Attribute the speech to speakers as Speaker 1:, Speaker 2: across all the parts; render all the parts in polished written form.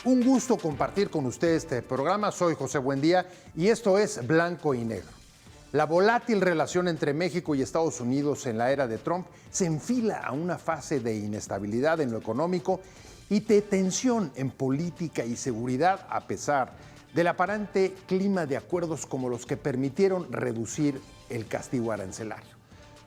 Speaker 1: Un gusto compartir con ustedes este programa. Soy José Buendía y esto es Blanco y Negro. La volátil relación entre México y Estados Unidos en la era de Trump se enfila a una fase de inestabilidad en lo económico y de tensión en política y seguridad, a pesar del aparente clima de acuerdos como los que permitieron reducir el castigo arancelario.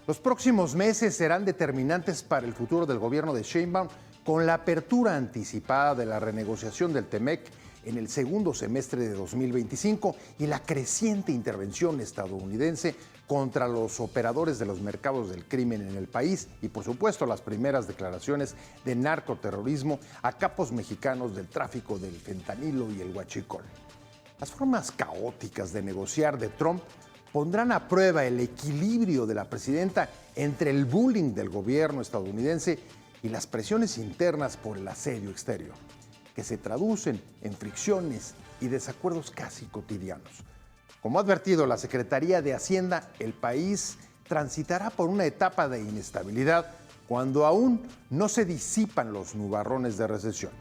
Speaker 1: Los próximos meses serán determinantes para el futuro del gobierno de Sheinbaum, con la apertura anticipada de la renegociación del TEMEC en el segundo semestre de 2025 y la creciente intervención estadounidense contra los operadores de los mercados del crimen en el país y, por supuesto, las primeras declaraciones de narcoterrorismo a capos mexicanos del tráfico del fentanilo y el huachicol. Las formas caóticas de negociar de Trump pondrán a prueba el equilibrio de la presidenta entre el bullying del gobierno estadounidense y las presiones internas por el asedio exterior, que se traducen en fricciones y desacuerdos casi cotidianos. Como ha advertido la Secretaría de Hacienda, el país transitará por una etapa de inestabilidad cuando aún no se disipan los nubarrones de recesión.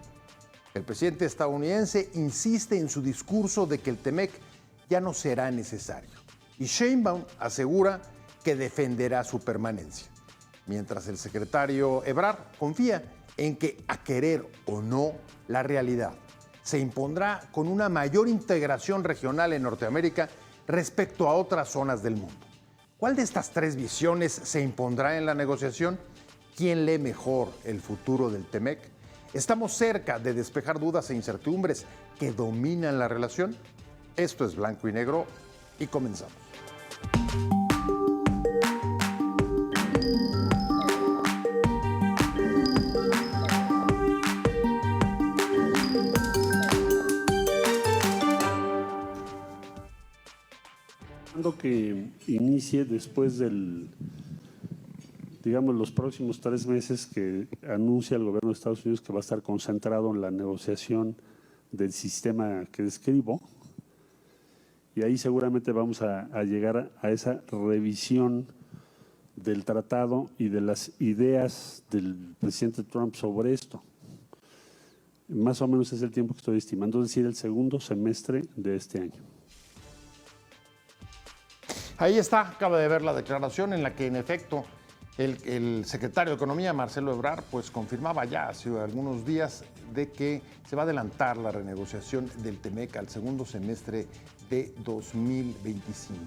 Speaker 1: El presidente estadounidense insiste en su discurso de que el TEMEC ya no será necesario, y Sheinbaum asegura que defenderá su permanencia, mientras el secretario Ebrard confía en que, a querer o no, la realidad se impondrá con una mayor integración regional en Norteamérica respecto a otras zonas del mundo. ¿Cuál de estas tres visiones se impondrá en la negociación? ¿Quién lee mejor el futuro del TEMEC? ¿Estamos cerca de despejar dudas e incertidumbres que dominan la relación? Esto es Blanco y Negro y comenzamos.
Speaker 2: Que inicie después digamos, los próximos 3 meses que anuncia el gobierno de Estados Unidos que va a estar concentrado en la negociación del sistema que describo, y ahí seguramente vamos a llegar a esa revisión del tratado y de las ideas del presidente Trump sobre esto. Más o menos es el tiempo que estoy estimando, es decir, el segundo semestre de este año.
Speaker 1: Ahí está, acaba de ver la declaración en la que, en efecto, el secretario de Economía, Marcelo Ebrard, pues confirmaba ya hace algunos días de que se va a adelantar la renegociación del TEMEC al segundo semestre de 2025.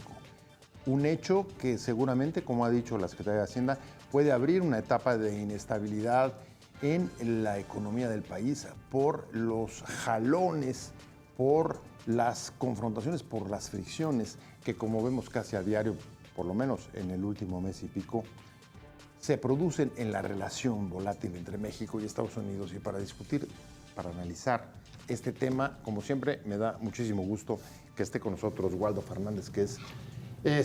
Speaker 1: Un hecho que seguramente, como ha dicho la Secretaría de Hacienda, puede abrir una etapa de inestabilidad en la economía del país por los jalones, por las confrontaciones, por las fricciones que, como vemos casi a diario, por lo menos en el último mes y pico, se producen en la relación volátil entre México y Estados Unidos. Y para discutir, para analizar este tema, como siempre, me da muchísimo gusto que esté con nosotros Waldo Fernández, que es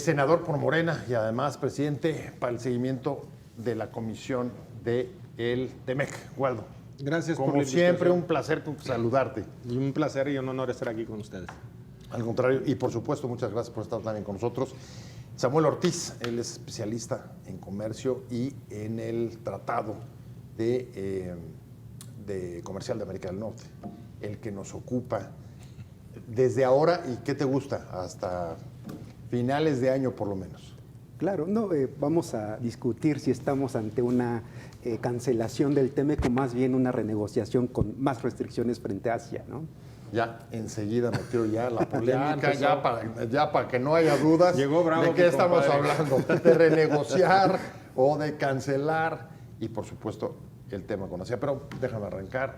Speaker 1: senador por Morena y además presidente para el seguimiento de la comisión del TEMEC. Waldo.
Speaker 3: Gracias por la
Speaker 1: Como
Speaker 3: invitación.
Speaker 1: siempre, un placer saludarte.
Speaker 3: Un placer y un honor estar aquí con ustedes.
Speaker 1: Al contrario, y por supuesto, muchas gracias por estar también con nosotros. Samuel Ortiz, él es especialista en comercio y en el Tratado de Comercial de América del Norte, el que nos ocupa desde ahora y ¿qué te gusta? Hasta finales de año por lo menos.
Speaker 4: Claro, no, vamos a discutir si estamos ante una cancelación del TEMEC o más bien una renegociación con más restricciones frente a Asia, ¿no?
Speaker 1: Ya enseguida metió ya la polémica, ya para que no haya dudas.
Speaker 3: Llegó bravo
Speaker 1: de qué
Speaker 3: mi
Speaker 1: estamos
Speaker 3: compadre.
Speaker 1: hablando, de renegociar o de cancelar y por supuesto el tema con Asia. Pero déjame arrancar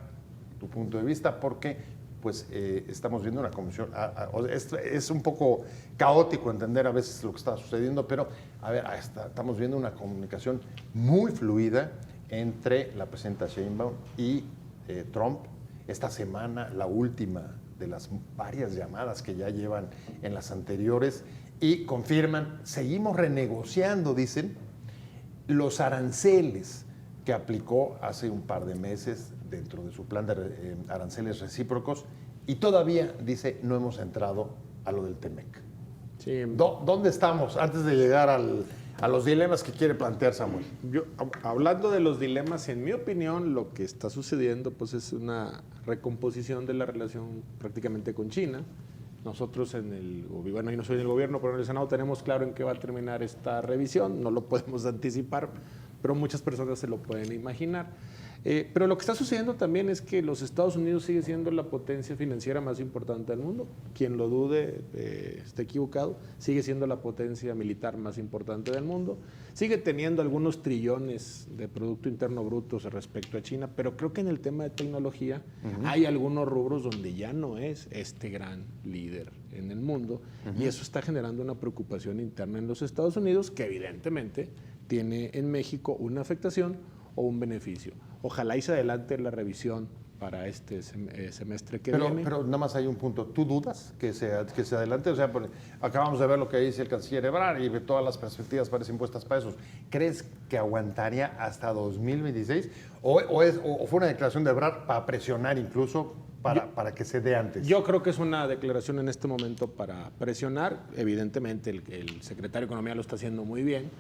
Speaker 1: tu punto de vista porque pues estamos viendo una comisión, es un poco caótico entender a veces lo que está sucediendo, pero a ver, estamos viendo una comunicación muy fluida entre la presidenta Sheinbaum y Trump. Esta semana, la última de las varias llamadas que ya llevan en las anteriores, y confirman, seguimos renegociando, dicen, los aranceles que aplicó hace un par de meses dentro de su plan de aranceles recíprocos, y todavía, dice, no hemos entrado a lo del TEMEC.
Speaker 3: Sí.
Speaker 1: ¿Dónde estamos antes de llegar a los dilemas que quiere plantear Samuel.
Speaker 3: Hablando de los dilemas, en mi opinión, lo que está sucediendo pues, es una recomposición de la relación prácticamente con China. Nosotros bueno, yo no soy del gobierno, pero en el Senado tenemos claro en qué va a terminar esta revisión, no lo podemos anticipar, pero muchas personas se lo pueden imaginar. Pero lo que está sucediendo también es que los Estados Unidos sigue siendo la potencia financiera más importante del mundo. Quien lo dude está equivocado. Sigue siendo la potencia militar más importante del mundo. Sigue teniendo algunos trillones de Producto Interno Bruto respecto a China, pero creo que en el tema de tecnología hay algunos rubros donde ya no es este gran líder en el mundo y eso está generando una preocupación interna en los Estados Unidos que evidentemente tiene en México una afectación o un beneficio. Ojalá y se adelante la revisión para este semestre que viene.
Speaker 1: Pero nada más hay un punto. ¿Tú dudas que se adelante? O sea, acabamos de ver lo que dice el canciller Ebrard y todas las perspectivas parecen puestas para eso. ¿Crees que aguantaría hasta 2026? ¿O fue una declaración de Ebrard para presionar incluso para que se dé antes?
Speaker 3: Yo creo que es una declaración en este momento para presionar. Evidentemente el secretario de Economía lo está haciendo muy bien.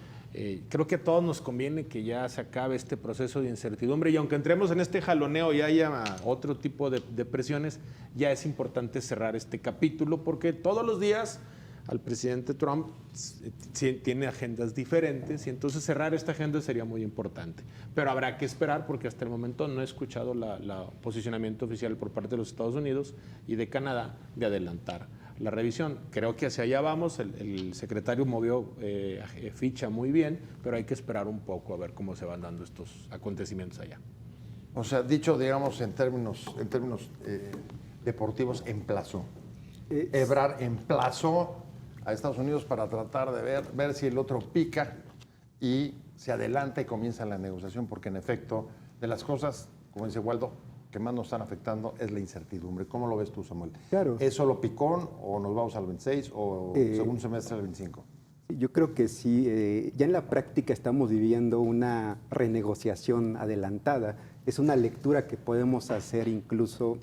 Speaker 3: Creo que a todos nos conviene que ya se acabe este proceso de incertidumbre y aunque entremos en este jaloneo y haya otro tipo de presiones, ya es importante cerrar este capítulo porque todos los días al presidente Trump tiene agendas diferentes y entonces cerrar esta agenda sería muy importante. Pero habrá que esperar porque hasta el momento no he escuchado el posicionamiento oficial por parte de los Estados Unidos y de Canadá de adelantar la revisión. Creo que hacia allá vamos, el secretario movió ficha muy bien, pero hay que esperar un poco a ver cómo se van dando estos acontecimientos allá.
Speaker 1: O sea, dicho, digamos, en términos deportivos, emplazó. Ebrard emplazó a Estados Unidos para tratar de ver si el otro pica y se adelanta y comienza la negociación, porque en efecto, de las cosas, como dice Waldo, que más nos están afectando es la incertidumbre. ¿Cómo lo ves tú, Samuel?
Speaker 4: Claro.
Speaker 1: ¿Es solo picón o nos vamos al 26 o segundo semestre al 25?
Speaker 4: Yo creo que sí. Ya en la práctica estamos viviendo una renegociación adelantada. Es una lectura que podemos hacer incluso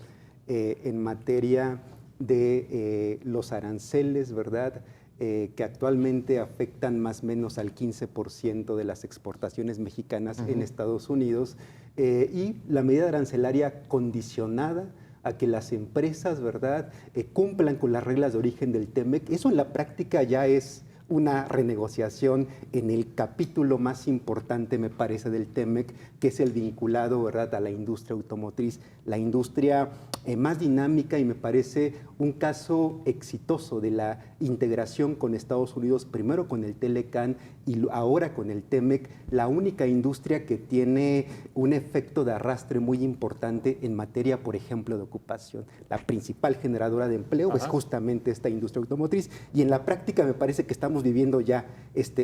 Speaker 4: en materia de los aranceles, ¿verdad? Que actualmente afectan más o menos al 15% de las exportaciones mexicanas en Estados Unidos, y la medida arancelaria condicionada a que las empresas, ¿verdad?, cumplan con las reglas de origen del TEMEC. Eso en la práctica ya es una renegociación en el capítulo más importante, me parece, del TEMEC, que es el vinculado, ¿verdad?, a la industria automotriz, la industria más dinámica, y me parece un caso exitoso de la integración con Estados Unidos, primero con el Telecan y ahora con el TEMEC, la única industria que tiene un efecto de arrastre muy importante en materia, por ejemplo, de ocupación. La principal generadora de empleo es justamente esta industria automotriz, y en la práctica me parece que estamos viviendo ya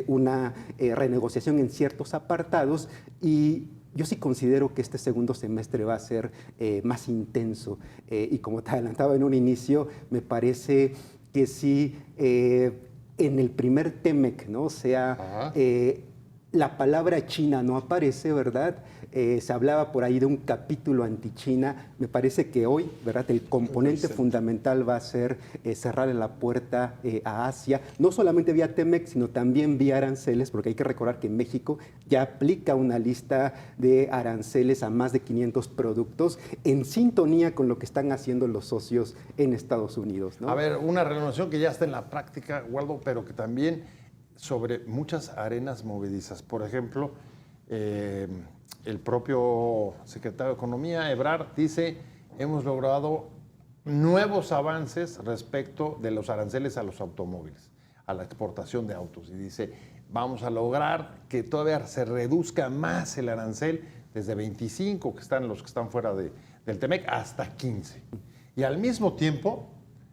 Speaker 4: una renegociación en ciertos apartados, y yo sí considero que este segundo semestre va a ser más intenso, y como te adelantaba en un inicio, me parece que sí, en el primer TEMEC, ¿no? O sea, la palabra China no aparece, ¿verdad? Se hablaba por ahí de un capítulo anti-China. Me parece que hoy, ¿verdad?, el componente fundamental va a ser cerrarle la puerta a Asia, no solamente vía TEMEC, sino también vía aranceles, porque hay que recordar que México ya aplica una lista de aranceles a más de 500 productos en sintonía con lo que están haciendo los socios en Estados Unidos, ¿no?
Speaker 1: A ver, una renovación que ya está en la práctica, Waldo, pero que también sobre muchas arenas movedizas. Por ejemplo, el propio secretario de Economía, Ebrard, dice, hemos logrado nuevos avances respecto de los aranceles a los automóviles, a la exportación de autos. Y dice, vamos a lograr que todavía se reduzca más el arancel desde 25, que están los que están fuera del TEMEC, hasta 15. Y al mismo tiempo,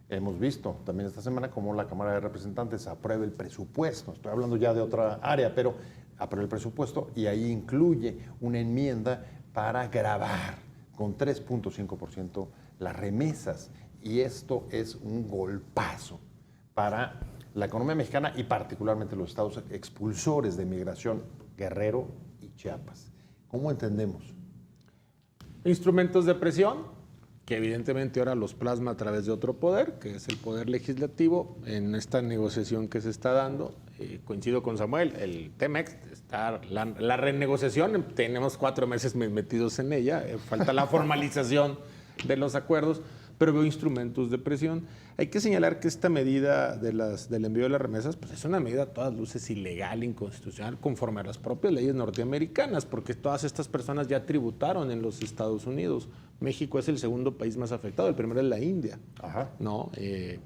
Speaker 1: hemos visto también esta semana cómo la Cámara de Representantes aprueba el presupuesto. Estoy hablando ya de otra área, pero aprueba el presupuesto y ahí incluye una enmienda para gravar con 3.5% las remesas. Y esto es un golpazo para la economía mexicana y particularmente los estados expulsores de migración, Guerrero y Chiapas. ¿Cómo entendemos?
Speaker 3: Instrumentos de presión. que evidentemente ahora los plasma a través de otro poder, que es el poder legislativo, en esta negociación que se está dando. Coincido con Samuel, el TEMEC, está la renegociación, tenemos 4 meses metidos en ella, falta la formalización de los acuerdos, pero veo instrumentos de presión. Hay que señalar que esta medida del envío de las remesas pues es una medida a todas luces ilegal, inconstitucional, conforme a las propias leyes norteamericanas, porque todas estas personas ya tributaron en los Estados Unidos. México es el segundo país más afectado, el primero es la India.
Speaker 1: Ajá.
Speaker 3: ¿No?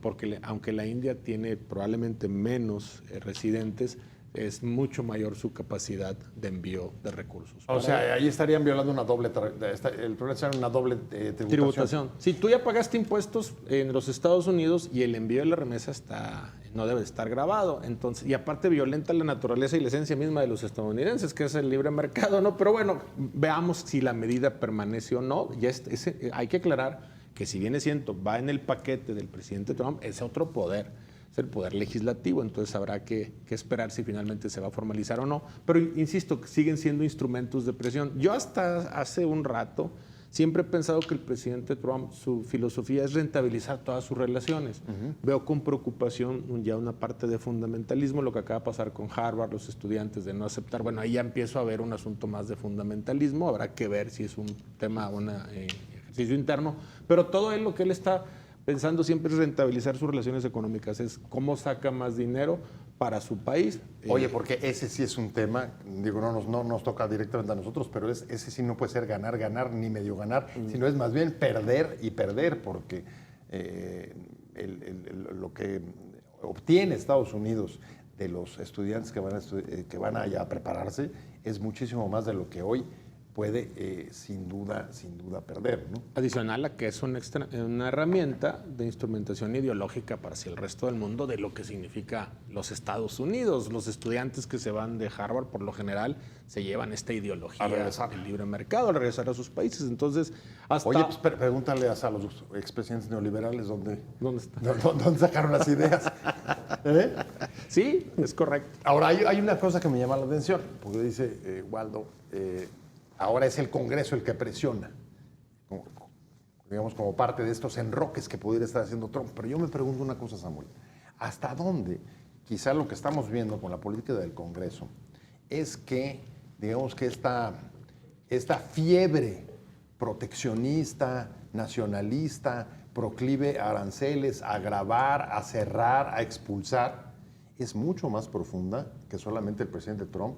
Speaker 3: Porque aunque la India tiene probablemente menos residentes, es mucho mayor su capacidad de envío de recursos.
Speaker 1: O sea, ahí estarían violando una doble, el problema es una doble tributación.
Speaker 3: Si tú ya pagaste impuestos en los Estados Unidos y el envío de la remesa no debe estar grabado, entonces, y aparte violenta la naturaleza y la esencia misma de los estadounidenses, que es el libre mercado, ¿no? Pero bueno, veamos si la medida permanece o no. Hay que aclarar que si bien es cierto, va en el paquete del presidente Trump, es otro poder. El poder legislativo, entonces habrá que esperar si finalmente se va a formalizar o no. Pero insisto, siguen siendo instrumentos de presión. Yo hasta hace un rato siempre he pensado que el presidente Trump, su filosofía es rentabilizar todas sus relaciones. Veo con preocupación ya una parte de fundamentalismo, lo que acaba de pasar con Harvard, los estudiantes de no aceptar. Bueno, ahí ya empiezo a ver un asunto más de fundamentalismo, habrá que ver si es un tema, un ejercicio interno, pero todo lo que él está pensando siempre es rentabilizar sus relaciones económicas, es cómo saca más dinero para su país.
Speaker 1: Oye, porque ese sí es un tema, digo, no nos toca directamente a nosotros, pero ese sí no puede ser ganar, ganar, ni medio ganar, sino es más bien perder y perder, porque lo que obtiene Estados Unidos de los estudiantes que van allá a prepararse es muchísimo más de lo que hoy puede sin duda perder, ¿no?
Speaker 3: Adicional a que es una herramienta de instrumentación ideológica para hacia el resto del mundo de lo que significa los Estados Unidos. Los estudiantes que se van de Harvard, por lo general, se llevan esta ideología del libre mercado, a regresar a sus países. Entonces, hasta...
Speaker 1: Oye, pues pregúntale a los expresidentes neoliberales dónde sacaron las ideas.
Speaker 3: Sí, es correcto.
Speaker 1: Ahora, hay una cosa que me llama la atención, porque dice Waldo, ahora es el Congreso el que presiona, digamos, como parte de estos enroques que pudiera estar haciendo Trump. Pero yo me pregunto una cosa, Samuel, ¿hasta dónde quizá lo que estamos viendo con la política del Congreso es que, digamos, que esta fiebre proteccionista, nacionalista, proclive a aranceles, a gravar, a cerrar, a expulsar, es mucho más profunda que solamente el presidente Trump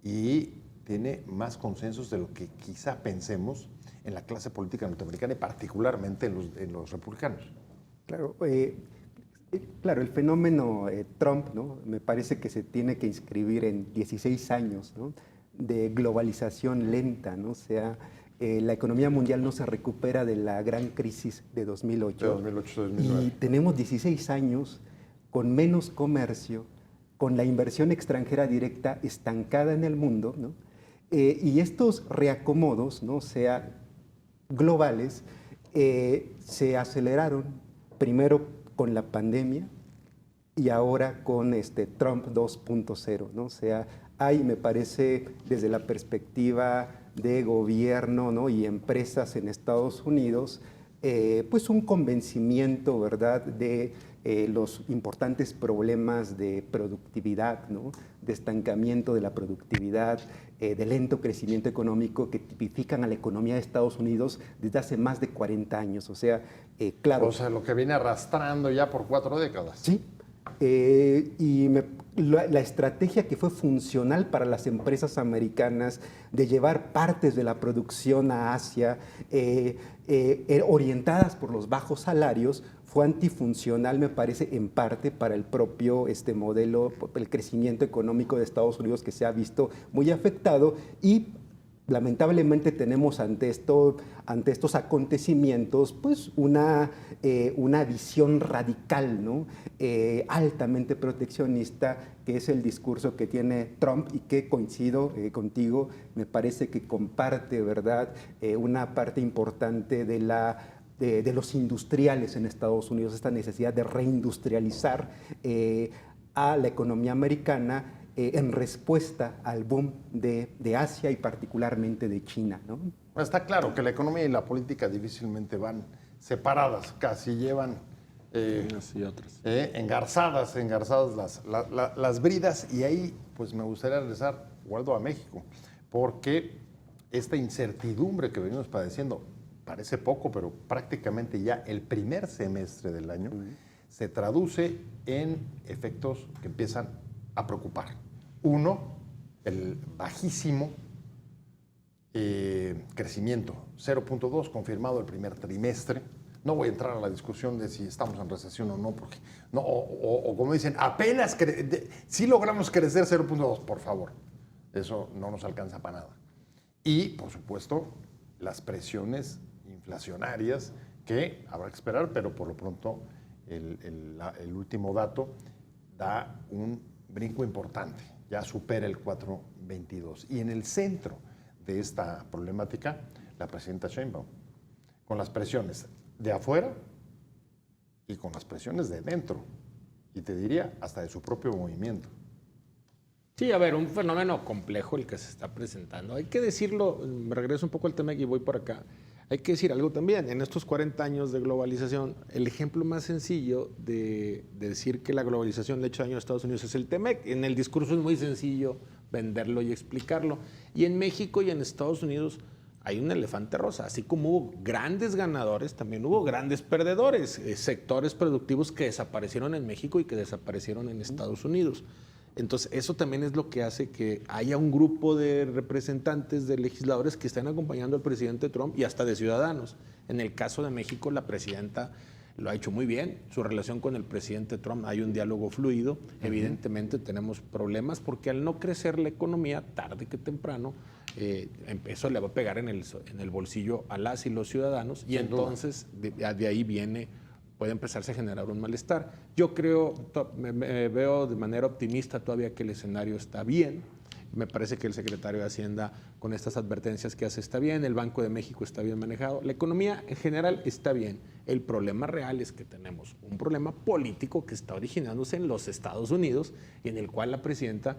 Speaker 1: y tiene más consensos de lo que quizá pensemos en la clase política norteamericana y particularmente en los republicanos?
Speaker 4: Claro, claro, el fenómeno Trump, ¿no? Me parece que se tiene que inscribir en 16 años, ¿no?, de globalización lenta, ¿no? O sea, la economía mundial no se recupera de la gran crisis de 2008.
Speaker 1: De 2008-2009.
Speaker 4: Y tenemos 16 años con menos comercio, con la inversión extranjera directa estancada en el mundo, ¿no? Y estos reacomodos, ¿no?, sea globales, se aceleraron primero con la pandemia y ahora con Trump 2.0, ¿no? O sea, hay, me parece, desde la perspectiva de gobierno, ¿no?, y empresas en Estados Unidos, pues un convencimiento, ¿verdad?, de los importantes problemas de productividad, ¿no?, de estancamiento de la productividad, de lento crecimiento económico que tipifican a la economía de Estados Unidos desde hace más de 40 años. O sea, claro.
Speaker 1: O sea, lo que viene arrastrando ya por 4 décadas.
Speaker 4: Sí. La estrategia que fue funcional para las empresas americanas de llevar partes de la producción a Asia, orientadas por los bajos salarios, fue antifuncional, me parece, en parte para el propio modelo, el crecimiento económico de Estados Unidos, que se ha visto muy afectado, y lamentablemente tenemos ante estos acontecimientos pues una visión radical, ¿no?, altamente proteccionista, que es el discurso que tiene Trump y que, coincido contigo, me parece que comparte, ¿verdad?, una parte importante de los industriales en Estados Unidos, esta necesidad de reindustrializar a la economía americana, en respuesta al boom de Asia y particularmente de China, ¿no?
Speaker 1: Está claro que la economía y la política difícilmente van separadas, casi llevan
Speaker 3: Unas y otras.
Speaker 1: engarzadas las bridas. Y ahí pues me gustaría regresar, Waldo, a México, porque esta incertidumbre que venimos padeciendo, parece poco, pero prácticamente ya el primer semestre del año, se traduce en efectos que empiezan a preocupar. Uno, el bajísimo crecimiento, 0.2 confirmado el primer trimestre. No voy a entrar a la discusión de si estamos en recesión o no, porque no, o como dicen, apenas si logramos crecer 0.2, por favor. Eso no nos alcanza para nada. Y, por supuesto, las presiones inflacionarias que habrá que esperar, pero por lo pronto el último dato da un brinco importante, ya supera el 4.22. Y en el centro de esta problemática, la presidenta Sheinbaum, con las presiones de afuera y con las presiones de dentro, y te diría hasta de su propio movimiento.
Speaker 3: Sí, a ver, un fenómeno complejo el que se está presentando. Hay que decirlo, me regreso un poco al tema y voy por acá. Hay que decir algo también, en estos 40 años de globalización, el ejemplo más sencillo de decir que la globalización le ha hecho daño a Estados Unidos es el TEMEC. En el discurso es muy sencillo venderlo y explicarlo. Y en México y en Estados Unidos hay un elefante rosa. Así como hubo grandes ganadores, también hubo grandes perdedores, sectores productivos que desaparecieron en México y que desaparecieron en Estados Unidos. Entonces, eso también es lo que hace que haya un grupo de representantes, de legisladores que estén acompañando al presidente Trump y hasta de ciudadanos. En el caso de México, la presidenta lo ha hecho muy bien. Su relación con el presidente Trump, hay un diálogo fluido. Evidentemente tenemos problemas porque al no crecer la economía, tarde que temprano, eso le va a pegar en el bolsillo a las y los ciudadanos. Y entonces de ahí puede empezarse a generar un malestar. Yo creo, me veo de manera optimista todavía que el escenario está bien. Me parece que el secretario de Hacienda, con estas advertencias que hace, está bien. El Banco de México está bien manejado. La economía en general está bien. El problema real es que tenemos un problema político que está originándose en los Estados Unidos y en el cual la presidenta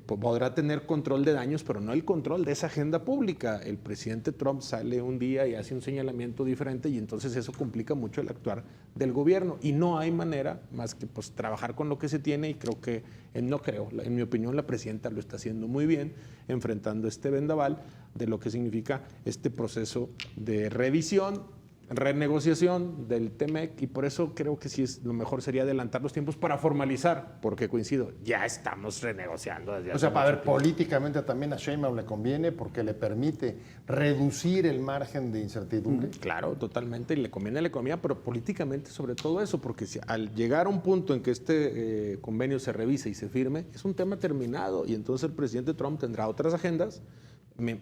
Speaker 3: podrá tener control de daños, pero no el control de esa agenda pública. El presidente Trump sale un día y hace un señalamiento diferente y entonces eso complica mucho el actuar del gobierno y no hay manera más que pues trabajar con lo que se tiene y creo que, en mi opinión la presidenta lo está haciendo muy bien enfrentando este vendaval de lo que significa este proceso de revisión, renegociación del TEMEC y por eso creo que sí lo mejor sería adelantar los tiempos para formalizar, porque coincido, ya estamos renegociando desde hace
Speaker 1: O sea, para ver,
Speaker 3: mucho tiempo.
Speaker 1: políticamente también a Sheinbaum le conviene porque le permite reducir el margen de incertidumbre.
Speaker 3: Claro, totalmente, y le conviene a la economía, pero políticamente sobre todo eso, porque si al llegar a un punto en que este convenio se revise y se firme, es un tema terminado y entonces el presidente Trump tendrá otras agendas.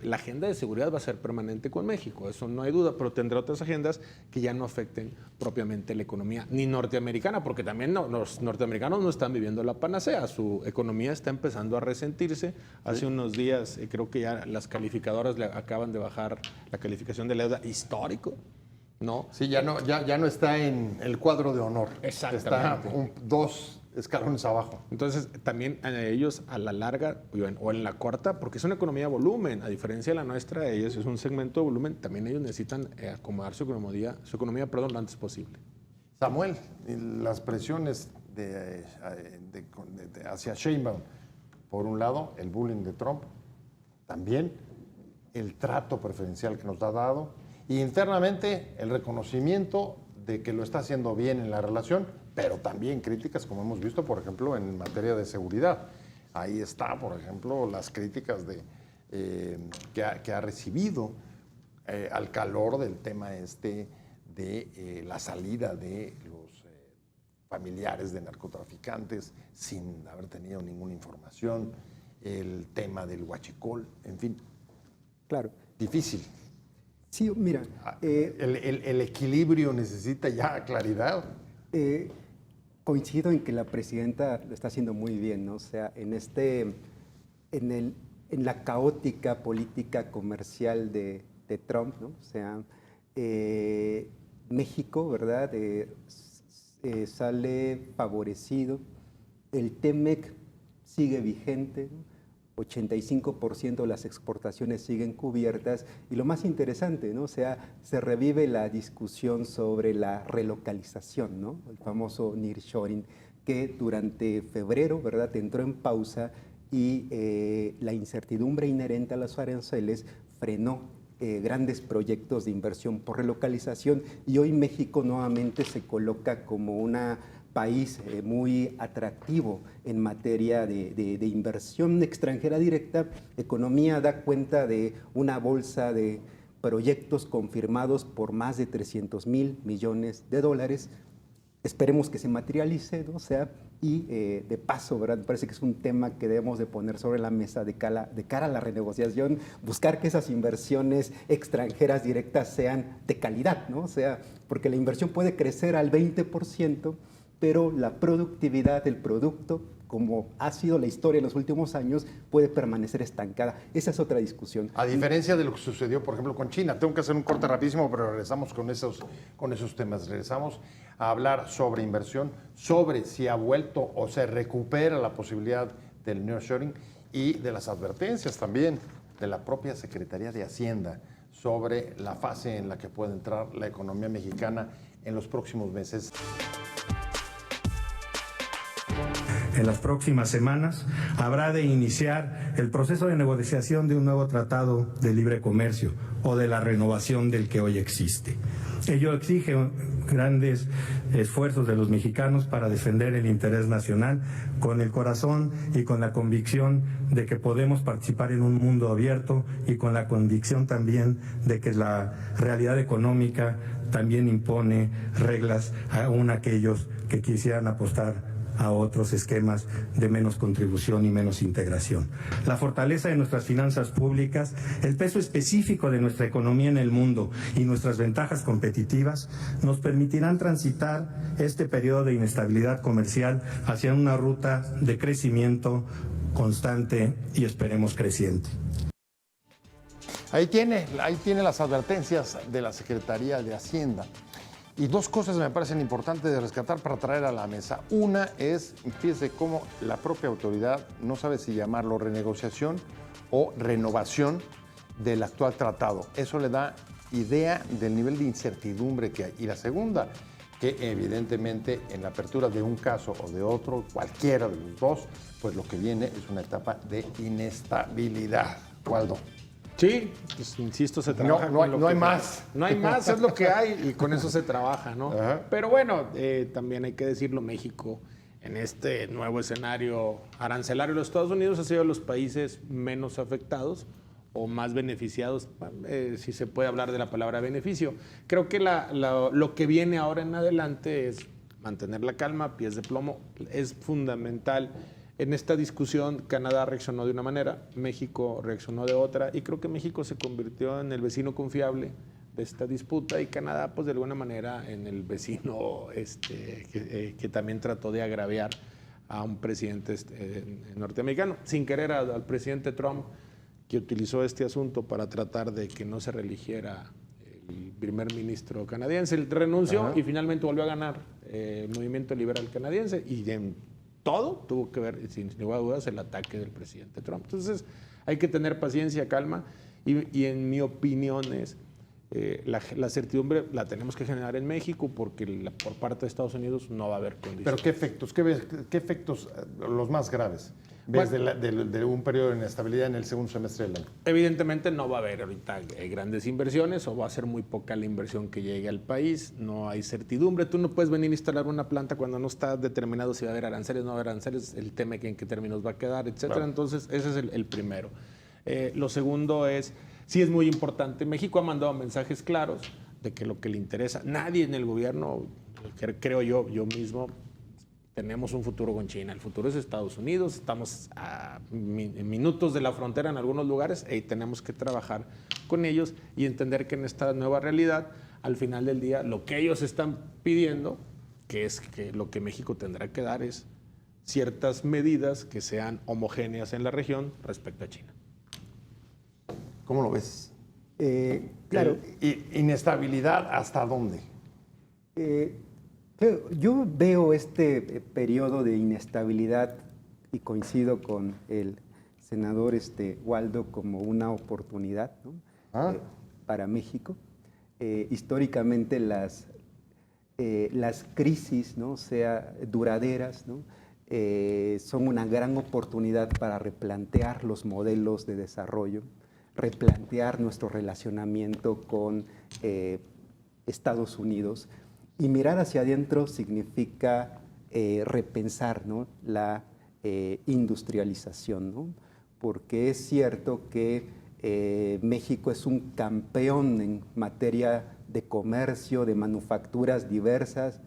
Speaker 3: La agenda de seguridad va a ser permanente con México, eso no hay duda, pero tendrá otras agendas que ya no afecten propiamente la economía ni norteamericana, porque también los norteamericanos no están viviendo la panacea, su economía está empezando a resentirse. Hace unos días creo que ya las calificadoras le acaban de bajar la calificación de la deuda histórico, ¿no?
Speaker 1: Sí, ya no está en el cuadro de honor.
Speaker 3: Exactamente.
Speaker 1: Está dos escalones abajo.
Speaker 3: Entonces, también a ellos a la larga o en la corta, porque es una economía de volumen, a diferencia de la nuestra, ellos es un segmento de volumen, también ellos necesitan acomodar su economía, lo antes posible.
Speaker 1: Samuel, las presiones hacia Sheinbaum, por un lado, el bullying de Trump, también el trato preferencial que nos ha dado, y internamente el reconocimiento de que lo está haciendo bien en la relación, pero también críticas, como hemos visto, por ejemplo, en materia de seguridad. Ahí está, por ejemplo, las críticas que ha recibido al calor del tema de la salida de los familiares de narcotraficantes sin haber tenido ninguna información, el tema del huachicol, en fin.
Speaker 4: Claro.
Speaker 1: Difícil.
Speaker 4: Sí, mira.
Speaker 1: El equilibrio necesita ya claridad.
Speaker 4: Coincido en que la presidenta lo está haciendo muy bien, ¿no? O sea, en la caótica política comercial de Trump, ¿no? O sea, México, ¿verdad? Sale favorecido. El TEMEC sigue vigente, ¿no? 85% de las exportaciones siguen cubiertas y lo más interesante, ¿no? O sea, se revive la discusión sobre la relocalización, ¿no? El famoso nearshoring, que durante febrero, ¿verdad?, entró en pausa y la incertidumbre inherente a los aranceles frenó grandes proyectos de inversión por relocalización y hoy México nuevamente se coloca como un país muy atractivo en materia de inversión extranjera directa. Economía da cuenta de una bolsa de proyectos confirmados por más de 300,000 millones de dólares. Esperemos que se materialice, ¿no? O sea, y de paso, ¿verdad? Me parece que es un tema que debemos de poner sobre la mesa de cara a la renegociación, buscar que esas inversiones extranjeras directas sean de calidad, ¿no? O sea, porque la inversión puede crecer al 20%, pero la productividad del producto, como ha sido la historia en los últimos años, puede permanecer estancada. Esa es otra discusión.
Speaker 1: A diferencia de lo que sucedió, por ejemplo, con China. Tengo que hacer un corte rapidísimo, pero regresamos con esos temas. Regresamos a hablar sobre inversión, sobre si ha vuelto o se recupera la posibilidad del nearshoring y de las advertencias también de la propia Secretaría de Hacienda sobre la fase en la que puede entrar la economía mexicana en los próximos meses.
Speaker 5: En las próximas semanas habrá de iniciar el proceso de negociación de un nuevo tratado de libre comercio o de la renovación del que hoy existe. Ello exige grandes esfuerzos de los mexicanos para defender el interés nacional con el corazón y con la convicción de que podemos participar en un mundo abierto y con la convicción también de que la realidad económica también impone reglas aún a aquellos que quisieran apostar a otros esquemas de menos contribución y menos integración. La fortaleza de nuestras finanzas públicas, el peso específico de nuestra economía en el mundo y nuestras ventajas competitivas nos permitirán transitar este periodo de inestabilidad comercial hacia una ruta de crecimiento constante y esperemos creciente.
Speaker 1: Ahí tiene las advertencias de la Secretaría de Hacienda. Y dos cosas me parecen importantes de rescatar para traer a la mesa. Una es, fíjese cómo la propia autoridad no sabe si llamarlo renegociación o renovación del actual tratado. Eso le da idea del nivel de incertidumbre que hay. Y la segunda, que evidentemente en la apertura de un caso o de otro, cualquiera de los dos, pues lo que viene es una etapa de inestabilidad. Waldo.
Speaker 3: Sí, pues insisto, se trabaja.
Speaker 1: No hay más.
Speaker 3: No hay más, es lo que hay y con eso se trabaja, ¿no?
Speaker 1: Ajá.
Speaker 3: Pero bueno, también hay que decirlo, México en este nuevo escenario arancelario de los Estados Unidos ha sido de los países menos afectados o más beneficiados, si se puede hablar de la palabra beneficio. Creo que lo que viene ahora en adelante es mantener la calma, pies de plomo, es fundamental. En esta discusión, Canadá reaccionó de una manera, México reaccionó de otra, y creo que México se convirtió en el vecino confiable de esta disputa y Canadá, pues de alguna manera, en el vecino que también trató de agraviar a un presidente norteamericano, sin querer al presidente Trump, que utilizó este asunto para tratar de que no se reeligiera el primer ministro canadiense. Él renunció y finalmente volvió a ganar el movimiento liberal canadiense y en todo tuvo que ver, sin lugar a dudas, el ataque del presidente Trump. Entonces, hay que tener paciencia, calma, y en mi opinión es, la certidumbre la tenemos que generar en México porque por parte de Estados Unidos no va a haber condiciones.
Speaker 1: ¿Pero qué efectos? ¿Qué efectos los más graves ves de un periodo de inestabilidad en el segundo semestre del año?
Speaker 3: Evidentemente no va a haber ahorita grandes inversiones o va a ser muy poca la inversión que llegue al país, no hay certidumbre, tú no puedes venir a instalar una planta cuando no está determinado si va a haber aranceles, no va a haber aranceles, el tema en qué términos va a quedar, etcétera. Claro. Entonces ese es el primero. Lo segundo es, sí es muy importante, México ha mandado mensajes claros de que lo que le interesa, nadie en el gobierno, creo yo mismo, tenemos un futuro con China. El futuro es Estados Unidos. Estamos a minutos de la frontera en algunos lugares y tenemos que trabajar con ellos y entender que en esta nueva realidad, al final del día, lo que ellos están pidiendo, que es que lo que México tendrá que dar es ciertas medidas que sean homogéneas en la región respecto a China.
Speaker 1: ¿Cómo lo ves?
Speaker 4: Claro.
Speaker 1: ¿Inestabilidad hasta dónde?
Speaker 4: Yo veo este periodo de inestabilidad y coincido con el senador Waldo como una oportunidad, ¿no? Para México. Históricamente las crisis, ¿no? Sea duraderas, ¿no? Son una gran oportunidad para replantear los modelos de desarrollo, replantear nuestro relacionamiento con Estados Unidos, y mirar hacia adentro significa repensar, ¿no? La industrialización, ¿no? Porque es cierto que México es un campeón en materia de comercio, de manufacturas diversas,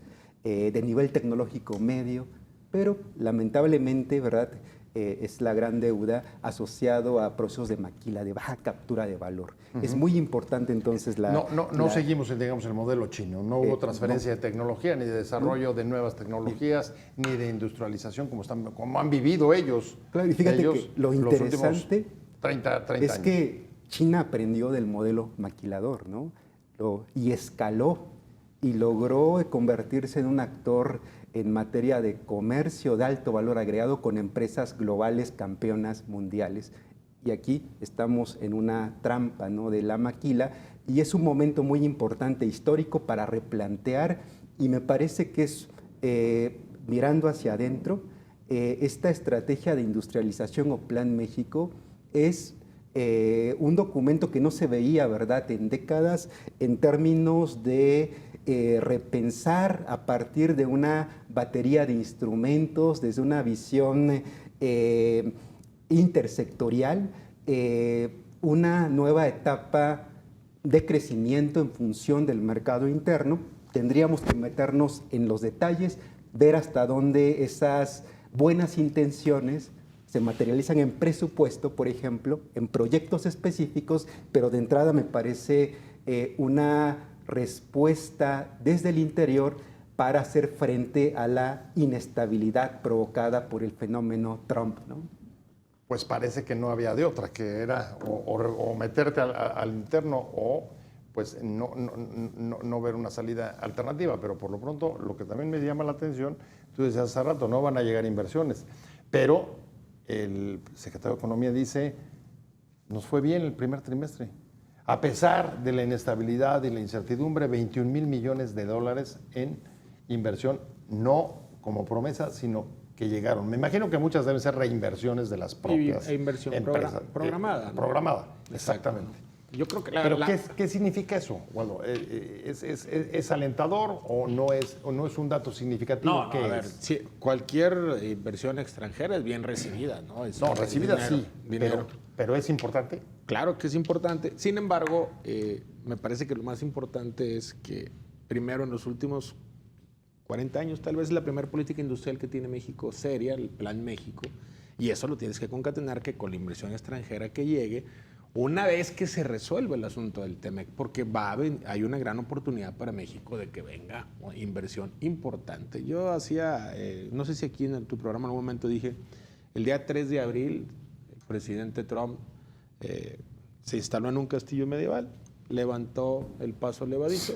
Speaker 4: de nivel tecnológico medio, pero lamentablemente, ¿verdad? Es la gran deuda asociado a procesos de maquila, de baja captura de valor. Es muy importante entonces
Speaker 1: No seguimos, digamos, el modelo chino. No hubo transferencia de tecnología, ni de desarrollo de nuevas tecnologías, ni de industrialización como han vivido ellos.
Speaker 4: Claro, y fíjate
Speaker 1: ellos
Speaker 4: que lo interesante
Speaker 1: 30
Speaker 4: es
Speaker 1: años.
Speaker 4: que China aprendió del modelo maquilador, ¿no? Y escaló y logró convertirse en un actor en materia de comercio de alto valor agregado con empresas globales campeonas mundiales. Y aquí estamos en una trampa, ¿no? De la maquila, y es un momento muy importante histórico para replantear, y me parece que es, mirando hacia adentro, esta estrategia de industrialización o Plan México es un documento que no se veía, ¿verdad?, en décadas, en términos de repensar a partir de una batería de instrumentos, desde una visión intersectorial, una nueva etapa de crecimiento en función del mercado interno. Tendríamos que meternos en los detalles, ver hasta dónde esas buenas intenciones se materializan en presupuesto, por ejemplo, en proyectos específicos, pero de entrada me parece una respuesta desde el interior para hacer frente a la inestabilidad provocada por el fenómeno Trump, ¿no?
Speaker 1: Pues parece que no había de otra, que era o meterte al interno o pues no ver una salida alternativa. Pero por lo pronto, lo que también me llama la atención, tú decías hace rato, no van a llegar inversiones, pero el secretario de Economía dice, nos fue bien el primer trimestre. A pesar de la inestabilidad y la incertidumbre, 21,000 millones de dólares en inversión, no como promesa, sino que llegaron. Me imagino que muchas deben ser reinversiones de las propias
Speaker 3: inversión
Speaker 1: empresas.
Speaker 3: Programada, ¿no?
Speaker 1: Programada, exactamente.
Speaker 3: Yo creo que
Speaker 1: ¿Pero qué significa eso? Bueno, ¿es alentador o no es un dato significativo?
Speaker 3: No, a ver, sí, cualquier inversión extranjera es bien recibida, ¿no?
Speaker 1: Recibida
Speaker 3: dinero,
Speaker 1: sí,
Speaker 3: dinero.
Speaker 1: pero es importante.
Speaker 3: Claro que es importante. Sin embargo, me parece que lo más importante es que primero en los últimos 40 años tal vez es la primera política industrial que tiene México seria, el Plan México, y eso lo tienes que concatenar que con la inversión extranjera que llegue, una vez que se resuelva el asunto del TEMEC, porque hay una gran oportunidad para México de que venga una inversión importante. Yo hacía, no sé si aquí en tu programa en algún momento dije, el día 3 de abril, el presidente Trump se instaló en un castillo medieval, levantó el paso levadizo.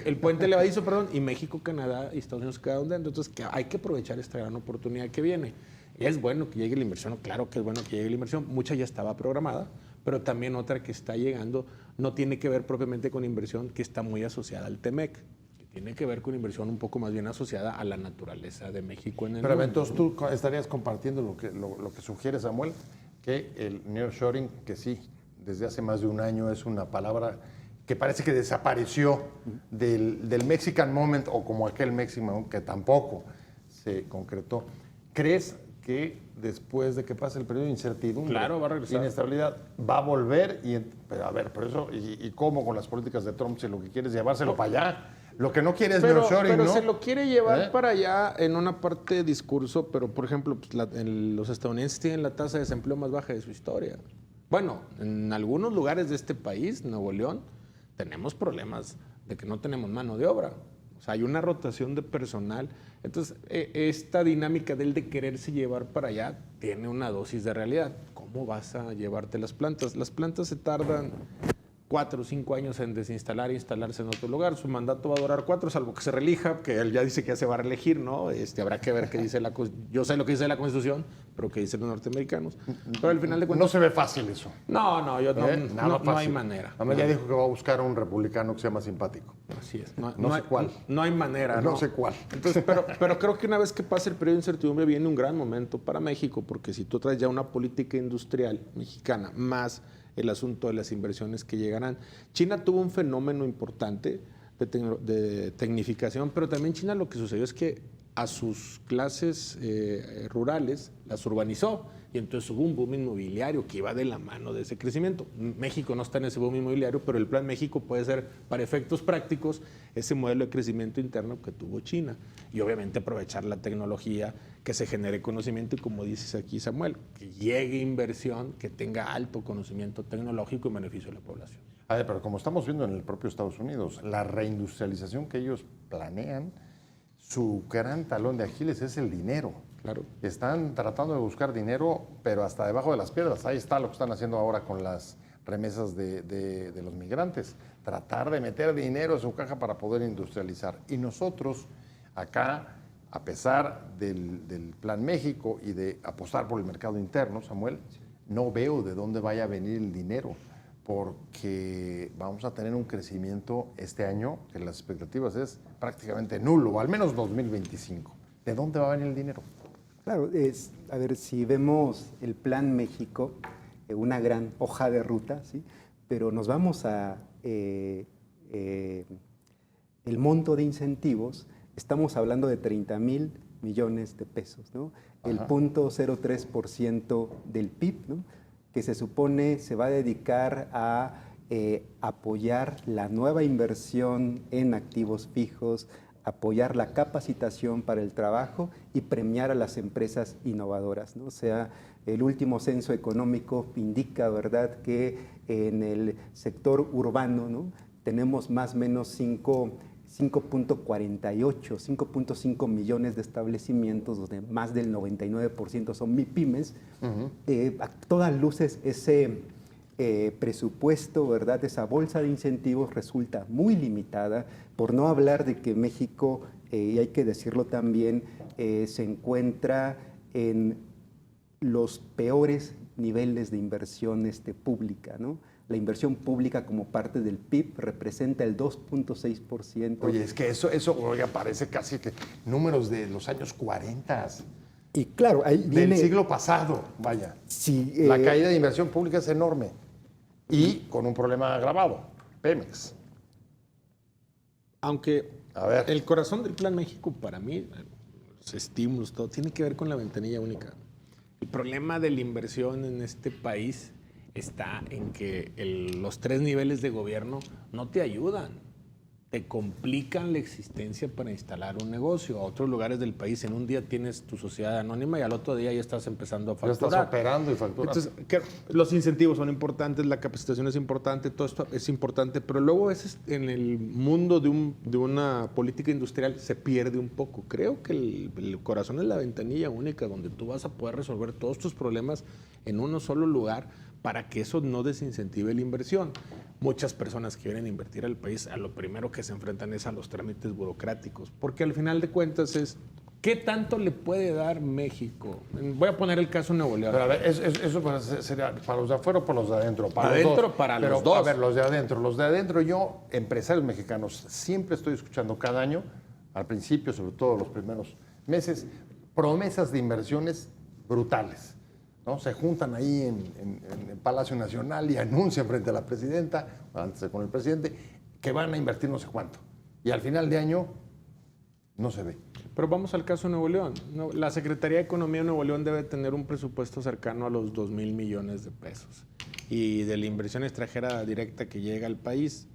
Speaker 3: El puente levadizo, perdón, y México, Canadá y Estados Unidos quedaron dentro. Entonces, hay que aprovechar esta gran oportunidad que viene. Es bueno que llegue la inversión, claro que es bueno que llegue la inversión, mucha ya estaba programada, pero también otra que está llegando no tiene que ver propiamente con inversión que está muy asociada al TEMEC, que tiene que ver con inversión un poco más bien asociada a la naturaleza de México en el
Speaker 1: Pero
Speaker 3: mundo.
Speaker 1: entonces tú estarías compartiendo lo que sugiere Samuel, que el nearshoring, que sí, desde hace más de un año es una palabra que parece que desapareció del Mexican Moment, o como aquel Mexican Moment que tampoco se concretó. ¿Crees que después de que pase el periodo de incertidumbre,
Speaker 3: claro, va a regresar,
Speaker 1: inestabilidad, va a volver? Pero eso, ¿y cómo con las políticas de Trump si lo que quiere es llevárselo para allá? Lo que no quiere es nearshoring, ¿no?
Speaker 3: Pero se lo quiere llevar para allá en una parte de discurso, pero por ejemplo, pues, los estadounidenses tienen la tasa de desempleo más baja de su historia. Bueno, en algunos lugares de este país, Nuevo León, tenemos problemas de que no tenemos mano de obra. O sea, hay una rotación de personal. Entonces, esta dinámica del de quererse llevar para allá tiene una dosis de realidad. ¿Cómo vas a llevarte las plantas? Las plantas se tardan 4 o 5 años en desinstalar e instalarse en otro lugar. Su mandato va a durar 4, salvo que se reelija, que él ya dice que ya se va a reelegir, ¿no? Habrá que ver qué dice yo sé lo que dice la Constitución, pero qué dicen los norteamericanos. Pero al final de cuentas...
Speaker 1: No se ve fácil eso.
Speaker 3: No,
Speaker 1: Nada
Speaker 3: no hay
Speaker 1: fácil.
Speaker 3: manera.
Speaker 1: Además ya dijo que va a buscar a un republicano que sea más simpático.
Speaker 3: Así es.
Speaker 1: No sé cuál.
Speaker 3: No hay manera.
Speaker 1: No sé cuál.
Speaker 3: Entonces, pero creo que una vez que pase el periodo de incertidumbre viene un gran momento para México, porque si tú traes ya una política industrial mexicana más el asunto de las inversiones que llegarán. China tuvo un fenómeno importante de tecnificación, pero también China lo que sucedió es que a sus clases rurales las urbanizó y entonces hubo un boom inmobiliario que iba de la mano de ese crecimiento. México no está en ese boom inmobiliario, pero el Plan México puede ser, para efectos prácticos, ese modelo de crecimiento interno que tuvo China y obviamente aprovechar la tecnología, que se genere conocimiento y, como dices aquí, Samuel, que llegue inversión, que tenga alto conocimiento tecnológico en beneficio de la población.
Speaker 1: A ver, pero como estamos viendo en el propio Estados Unidos, la reindustrialización que ellos planean, su gran talón de Aquiles es el dinero.
Speaker 3: Claro.
Speaker 1: Están tratando de buscar dinero, pero hasta debajo de las piedras. Ahí está lo que están haciendo ahora con las remesas de los migrantes. Tratar de meter dinero en su caja para poder industrializar. Y nosotros, acá, a pesar del Plan México y de apostar por el mercado interno, Samuel, no veo de dónde vaya a venir el dinero, porque vamos a tener un crecimiento este año que las expectativas es prácticamente nulo, o al menos 2025. ¿De dónde va a venir el dinero?
Speaker 4: Claro, a ver, si vemos el Plan México, una gran hoja de ruta, ¿sí? Pero nos vamos a el monto de incentivos, estamos hablando de 30,000 millones de pesos, ¿no? El 0.03% del PIB, ¿no? Que se supone se va a dedicar a apoyar la nueva inversión en activos fijos, apoyar la capacitación para el trabajo y premiar a las empresas innovadoras, ¿no? O sea, el último censo económico indica, ¿verdad?, que en el sector urbano, ¿no?, tenemos más o menos 5.5 millones de establecimientos, donde más del 99% son MIPYMES. A todas luces ese presupuesto, ¿verdad?, esa bolsa de incentivos resulta muy limitada, por no hablar de que México, y hay que decirlo también, se encuentra en los peores niveles de inversión pública, ¿no? La inversión pública como parte del PIB representa el 2.6%.
Speaker 1: Oye, es que eso oiga, parece casi que números de los años 40.
Speaker 4: Y claro, ahí viene...
Speaker 1: Del siglo pasado, vaya.
Speaker 4: Sí,
Speaker 1: la caída de inversión pública es enorme. Y con un problema agravado, Pemex.
Speaker 3: Aunque
Speaker 1: a ver,
Speaker 3: el corazón del Plan México, para mí, los estímulos, todo, tiene que ver con la ventanilla única. El problema de la inversión en este país está en que los 3 niveles de gobierno no te ayudan, te complican la existencia para instalar un negocio. A otros lugares del país, en un día tienes tu sociedad anónima y al otro día ya estás empezando a facturar.
Speaker 1: Ya estás operando y facturando.
Speaker 3: Entonces, los incentivos son importantes, la capacitación es importante, todo esto es importante, pero luego en el mundo de una política industrial se pierde un poco. Creo que el corazón es la ventanilla única, donde tú vas a poder resolver todos tus problemas en un solo lugar, para que eso no desincentive la inversión. Muchas personas que vienen a invertir al país, a lo primero que se enfrentan es a los trámites burocráticos, porque al final de cuentas es, ¿qué tanto le puede dar México? Voy a poner el caso de Nuevo León.
Speaker 1: Pero a ver, eso sería para los de afuera o para los de adentro.
Speaker 3: Para adentro, para los dos.
Speaker 1: A ver, los de adentro, yo, empresarios mexicanos, siempre estoy escuchando cada año, al principio, sobre todo los primeros meses, promesas de inversiones brutales, ¿no? Se juntan ahí en Palacio Nacional y anuncian frente a la presidenta, antes con el presidente, que van a invertir no sé cuánto. Y al final de año no se ve.
Speaker 3: Pero vamos al caso de Nuevo León. La Secretaría de Economía de Nuevo León debe tener un presupuesto cercano a los 2,000 millones de pesos. Y de la inversión extranjera directa que llega al país,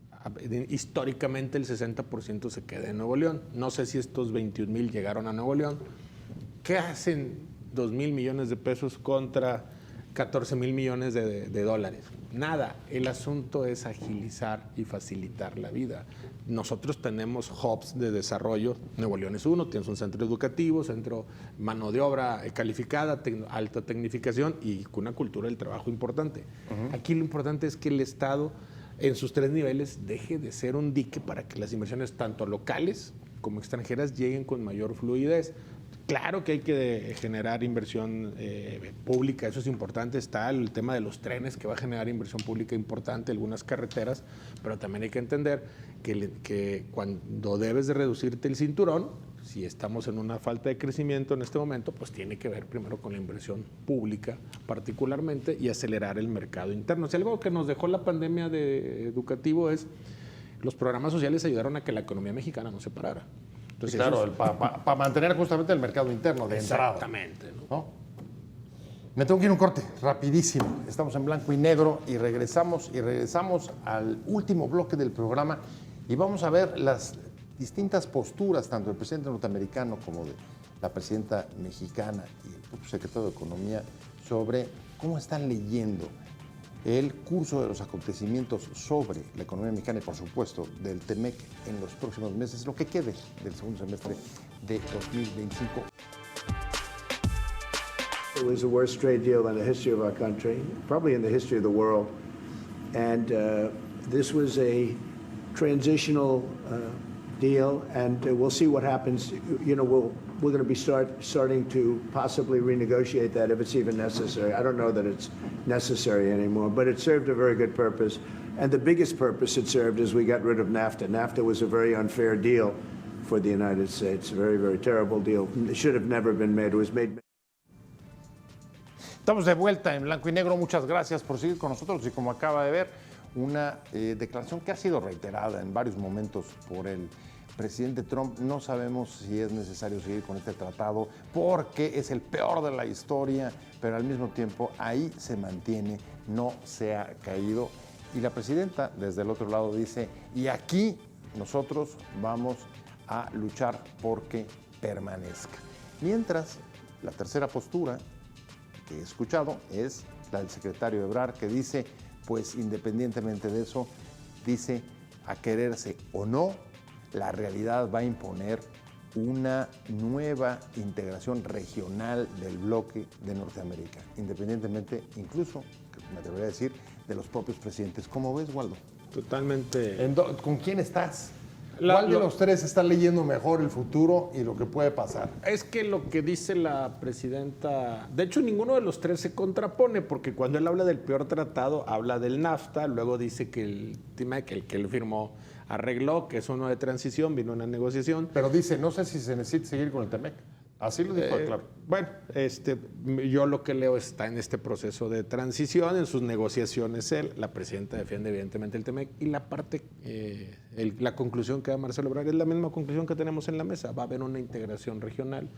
Speaker 3: históricamente el 60% se queda en Nuevo León. No sé si estos 21,000 llegaron a Nuevo León. ¿Qué hacen 2,000 millones de pesos contra 14,000 millones de dólares? Nada. El asunto es agilizar y facilitar la vida. Nosotros tenemos hubs de desarrollo. Nuevo León es uno, tienes un centro educativo, centro mano de obra calificada, alta tecnificación y con una cultura del trabajo importante. Aquí lo importante es que el Estado en sus 3 niveles deje de ser un dique para que las inversiones tanto locales como extranjeras lleguen con mayor fluidez. Claro que hay que generar inversión pública, eso es importante. Está el tema de los trenes que va a generar inversión pública importante, algunas carreteras, pero también hay que entender que cuando debes de reducirte el cinturón, si estamos en una falta de crecimiento en este momento, pues tiene que ver primero con la inversión pública particularmente y acelerar el mercado interno. Si algo que nos dejó la pandemia de educativo es los programas sociales ayudaron a que la economía mexicana no se parara. Entonces,
Speaker 1: claro, para mantener justamente el mercado interno de entrada.
Speaker 3: exactamente, ¿no?
Speaker 1: ¿No? Me tengo que ir a un corte, rapidísimo. Estamos en blanco y negro y regresamos al último bloque del programa y vamos a ver las distintas posturas, tanto del presidente norteamericano como de la presidenta mexicana y el propio secretario de Economía, sobre cómo están leyendo el curso de los acontecimientos sobre la economía mexicana y, por supuesto, del TEMEC en los próximos meses, lo que quede del segundo semestre de 2025.
Speaker 6: It was the worst trade deal in the history of our country, probably in the history of the world. And this was a transitional deal, and we'll see what happens. You know, we're going to be starting to possibly renegotiate that if it's even necessary. I don't know that it's necessary anymore, but it served a very good purpose. And the biggest purpose it served is we got rid of NAFTA. NAFTA was a very unfair deal for the United States, a very, very terrible deal. It should have never been made. It was made.
Speaker 1: Estamos de vuelta en blanco y negro. Muchas gracias por seguir con nosotros y, como acaba de ver, una declaración que ha sido reiterada en varios momentos por el presidente Trump. No sabemos si es necesario seguir con este tratado porque es el peor de la historia, pero al mismo tiempo ahí se mantiene, no se ha caído. Y la presidenta desde el otro lado dice, y aquí nosotros vamos a luchar porque permanezca. Mientras, la tercera postura que he escuchado es la del secretario Ebrard, que dice, pues independientemente de eso, dice, a quererse o no, la realidad va a imponer una nueva integración regional del bloque de Norteamérica, independientemente, incluso, me atrevería a decir, de los propios presidentes. ¿Cómo ves, Waldo?
Speaker 3: Totalmente.
Speaker 1: ¿Con quién estás? ¿Cuál de los tres está leyendo mejor el futuro y lo que puede pasar?
Speaker 3: Es que lo que dice la presidenta, de hecho ninguno de los tres se contrapone, porque cuando él habla del peor tratado, habla del NAFTA, luego dice que el TEMEC, el que él firmó, arregló, que es uno de transición, vino una negociación.
Speaker 1: Pero dice, no sé si se necesita seguir con el TEMEC. Así lo dijo, claro.
Speaker 3: Bueno, yo lo que leo está en este proceso de transición, en sus negociaciones él, la presidenta defiende evidentemente el TEMEC y la parte, la conclusión que da Marcelo Ebrard es la misma conclusión que tenemos en la mesa, va a haber una integración regional,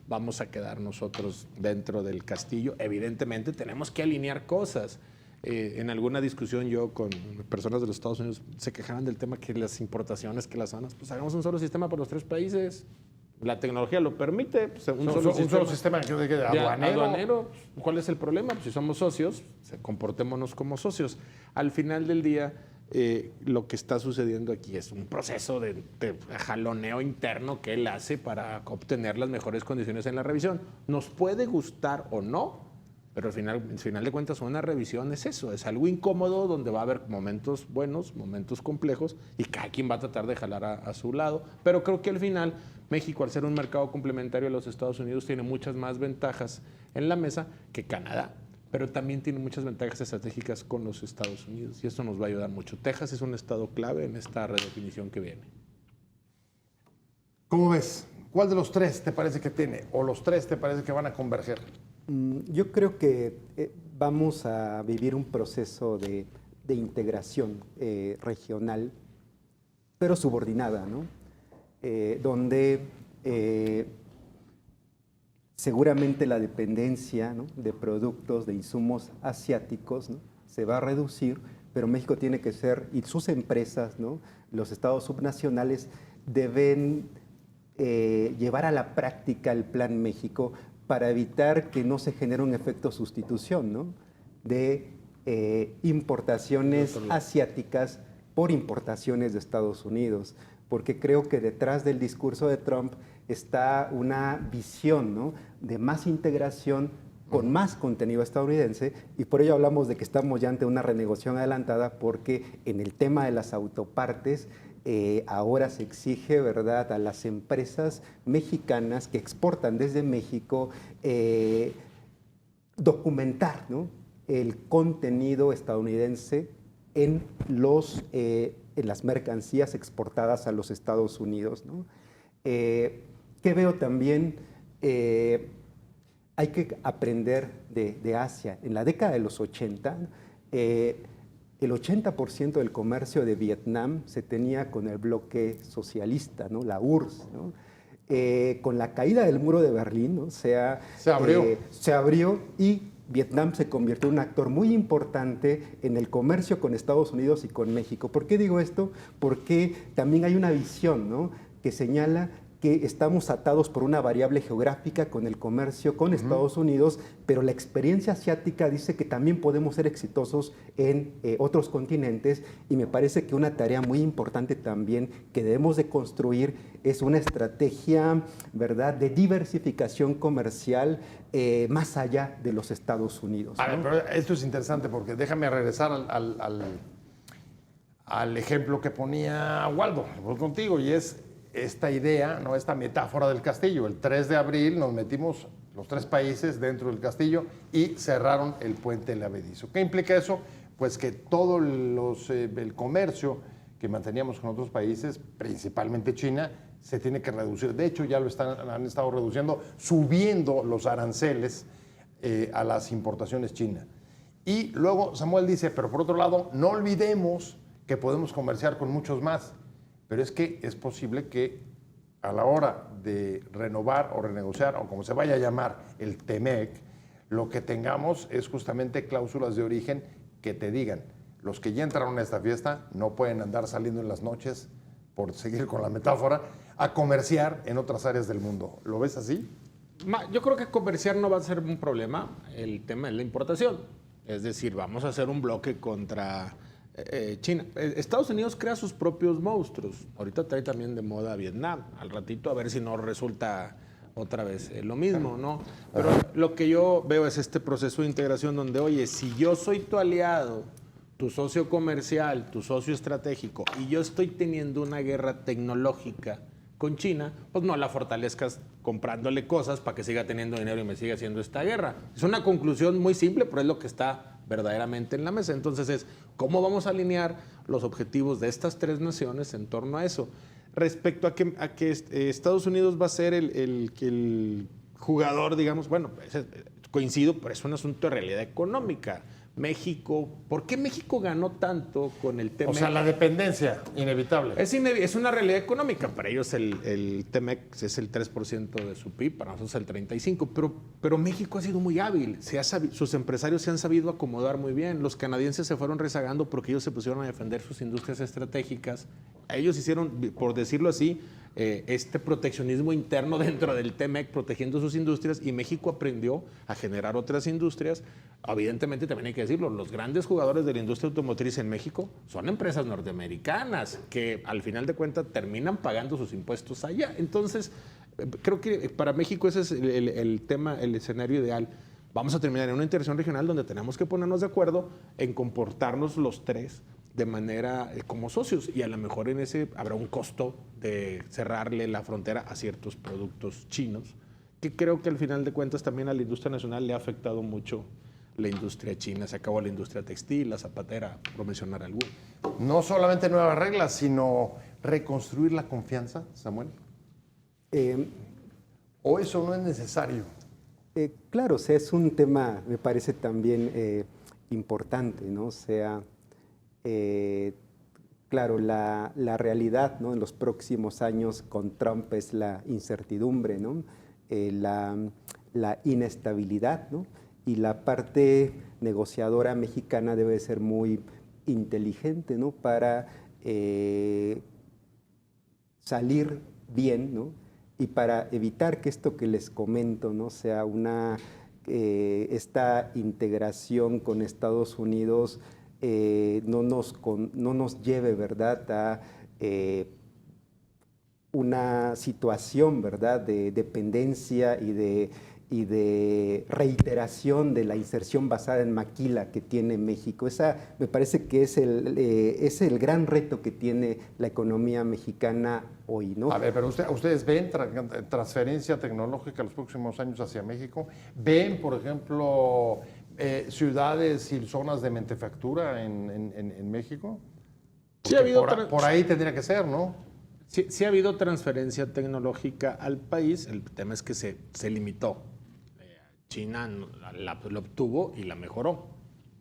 Speaker 3: vamos a quedar nosotros dentro del castillo, evidentemente tenemos que alinear cosas. En alguna discusión yo con personas de los Estados Unidos se quejaban del tema que las importaciones, que las zonas, pues hagamos un solo sistema para los 3 países. La tecnología lo permite, pues un solo sistema aduanero. ¿Cuál es el problema? Pues si somos socios, comportémonos como socios. Al final del día, lo que está sucediendo aquí es un proceso de jaloneo interno que él hace para obtener las mejores condiciones en la revisión. Nos puede gustar o no, pero al final de cuentas una revisión es eso, es algo incómodo donde va a haber momentos buenos, momentos complejos y cada quien va a tratar de jalar a su lado. Pero creo que al final México, al ser un mercado complementario a los Estados Unidos, tiene muchas más ventajas en la mesa que Canadá, pero también tiene muchas ventajas estratégicas con los Estados Unidos y esto nos va a ayudar mucho. Texas es un estado clave en esta redefinición que viene.
Speaker 1: ¿Cómo ves? ¿Cuál de los tres te parece que tiene? ¿O los tres te parece que van a converger?
Speaker 4: Yo creo que vamos a vivir un proceso de integración regional, pero subordinada, ¿no? Donde seguramente la dependencia, ¿no?, de productos, de insumos asiáticos, ¿no?, se va a reducir, pero México tiene que ser, y sus empresas, ¿no?, los estados subnacionales deben llevar a la práctica el Plan México para evitar que no se genere un efecto sustitución, ¿no?, de importaciones asiáticas por importaciones de Estados Unidos, porque creo que detrás del discurso de Trump está una visión, ¿no?, de más integración, con más contenido estadounidense, y por ello hablamos de que estamos ya ante una renegociación adelantada, porque en el tema de las autopartes ahora se exige, ¿verdad?, a las empresas mexicanas que exportan desde México documentar, ¿no?, el contenido estadounidense en las mercancías exportadas a los Estados Unidos, ¿no? Que veo también, hay que aprender de Asia. En la década de los 80, el 80% del comercio de Vietnam se tenía con el bloque socialista, ¿no?, la URSS, ¿no? Con la caída del muro de Berlín, ¿no?, se abrió y Vietnam se convirtió en un actor muy importante en el comercio con Estados Unidos y con México. ¿Por qué digo esto? Porque también hay una visión, ¿no?, que señala que estamos atados por una variable geográfica con el comercio con Estados Unidos, pero la experiencia asiática dice que también podemos ser exitosos en otros continentes, y me parece que una tarea muy importante también que debemos de construir es una estrategia, ¿verdad?, de diversificación comercial más allá de los Estados Unidos, ¿no?
Speaker 1: A ver, pero esto es interesante porque déjame regresar al ejemplo que ponía Waldo, voy contigo, y es esta idea, ¿no?, esta metáfora del castillo. El 3 de abril nos metimos los 3 países dentro del castillo y cerraron el puente levadizo. ¿Qué implica eso? Pues que todo el comercio que manteníamos con otros países, principalmente China, se tiene que reducir. De hecho, ya han estado reduciendo, subiendo los aranceles a las importaciones chinas. Y luego Samuel dice, pero por otro lado, no olvidemos que podemos comerciar con muchos más. Pero es que es posible que a la hora de renovar o renegociar, o como se vaya a llamar el TEMEC, lo que tengamos es justamente cláusulas de origen que te digan, los que ya entraron a esta fiesta no pueden andar saliendo en las noches, por seguir con la metáfora, a comerciar en otras áreas del mundo. ¿Lo ves así?
Speaker 3: Yo creo que comerciar no va a ser un problema, el tema es la importación. Es decir, vamos a hacer un bloque contra China. Estados Unidos crea sus propios monstruos. Ahorita trae también de moda Vietnam. Al ratito a ver si no resulta otra vez lo mismo, ¿no? Pero lo que yo veo es este proceso de integración donde, oye, si yo soy tu aliado, tu socio comercial, tu socio estratégico, y yo estoy teniendo una guerra tecnológica con China, pues no la fortalezcas comprándole cosas para que siga teniendo dinero y me siga haciendo esta guerra. Es una conclusión muy simple, pero es lo que está verdaderamente en la mesa. Entonces es, ¿cómo vamos a alinear los objetivos de estas 3 naciones en torno a eso? Respecto a que Estados Unidos va a ser el jugador, digamos, bueno, coincido, pero es un asunto de realidad económica. México, ¿por qué México ganó tanto con el TEMEC?
Speaker 1: O sea, la dependencia, inevitable.
Speaker 3: Es una realidad económica. Para ellos el TEMEC es el 3% de su PIB, para nosotros el 35%. Pero México ha sido muy hábil. Sus empresarios se han sabido acomodar muy bien. Los canadienses se fueron rezagando porque ellos se pusieron a defender sus industrias estratégicas. Ellos hicieron, por decirlo así, este proteccionismo interno dentro del TEMEC, protegiendo sus industrias, y México aprendió a generar otras industrias. Evidentemente, también hay que decirlo, los grandes jugadores de la industria automotriz en México son empresas norteamericanas que al final de cuentas terminan pagando sus impuestos allá. Entonces, creo que para México ese es el tema, el escenario ideal. Vamos a terminar en una integración regional donde tenemos que ponernos de acuerdo en comportarnos los 3 de manera como socios, y a lo mejor en ese habrá un costo de cerrarle la frontera a ciertos productos chinos, que creo que al final de cuentas también a la industria nacional le ha afectado mucho la industria china. Se acabó la industria textil, la zapatera, por mencionar alguna.
Speaker 1: No solamente nuevas reglas, sino reconstruir la confianza, Samuel. ¿O eso no es necesario?
Speaker 4: Claro, o sea, es un tema, me parece también importante, ¿no? O sea, claro, la realidad, ¿no?, en los próximos años con Trump es la incertidumbre, ¿no? La inestabilidad, ¿no? Y la parte negociadora mexicana debe ser muy inteligente, ¿no?, para salir bien, ¿no?, y para evitar que esto que les comento, ¿no?, sea esta integración con Estados Unidos no nos lleve, ¿verdad?, a una situación, ¿verdad?, de dependencia y y de reiteración de la inserción basada en maquila que tiene México. Esa me parece que es el gran reto que tiene la economía mexicana hoy, ¿no?
Speaker 1: A ver, pero ustedes ven transferencia tecnológica los próximos años hacia México. ¿Ven, por ejemplo, ciudades y zonas de manufactura en México?
Speaker 3: Sí ha habido
Speaker 1: por ahí tendría que ser, ¿no?
Speaker 3: Sí ha habido transferencia tecnológica al país. El tema es que se limitó. China lo obtuvo y la mejoró.